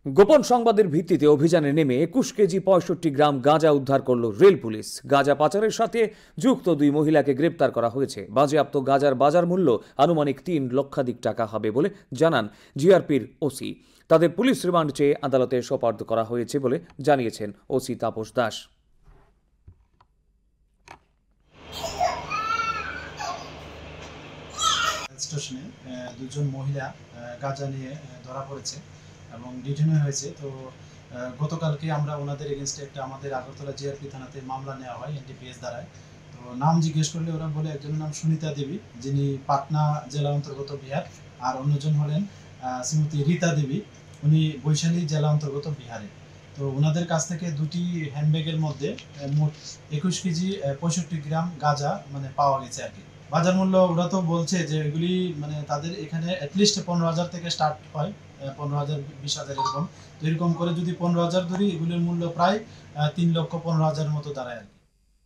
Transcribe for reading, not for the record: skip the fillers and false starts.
গোপন সংবাদের ভিত্তিতে অভিযানে নেমে ২১ কেজি ৬৫ গ্রাম গাঁজা উদ্ধার করল রেল পুলিশ। গাঁজা পাচারের সাথে যুক্ত ২ মহিলাকে গ্রেপ্তার করা হয়েছে। বাজেয়াপ্ত গাঁজার বাজার মূল্য আনুমানিক ৩ লক্ষাধিক টাকা হবে বলে জানান জিআরপির ওসি। তাদের পুলিশ রিমান্ড চেয়ে আদালতে সোপর্দ করা হয়েছে বলে জানিয়েছেন ওসি তাপস দাস। স্টেশনে দুজন মহিলা গাঁজা নিয়ে ধরা পড়েছে এবং ডিটেইন হয়েছে। তো গতকালকে আমরা ওনাদের এগেনস্টে একটা আমাদের আগরতলা জিআরপি থানাতে মামলা নেওয়া হয় এনডিপিএস দ্বারায়। তো নাম জিজ্ঞেস করলে ওরা বলে একজনের নাম সুনিতা দেবী, যিনি পাটনা জেলা অন্তর্গত বিহার, আর অন্যজন হলেন শ্রীমতী রীতা দেবী, উনি বৈশালী জেলা অন্তর্গত বিহারে। তো ওনাদের কাছ থেকে দুটি হ্যান্ডব্যাগের মধ্যে মোট ২১ কেজি ৬৫ গ্রাম গাঁজা পাওয়া গেছে আর কি। বাজার মূল্য ওরা তো বলছে যে এগুলি তাদের এখানে অ্যাটলিস্ট ১৫,০০০ থেকে স্টার্ট হয়, ১৫,০০০ ২০,০০০ এরকম। তো এরকম করে যদি ১৫,০০০ ধরি, এগুলির মূল্য প্রায় ৩,১৫,০০০ মতো দাঁড়ায় আর কি।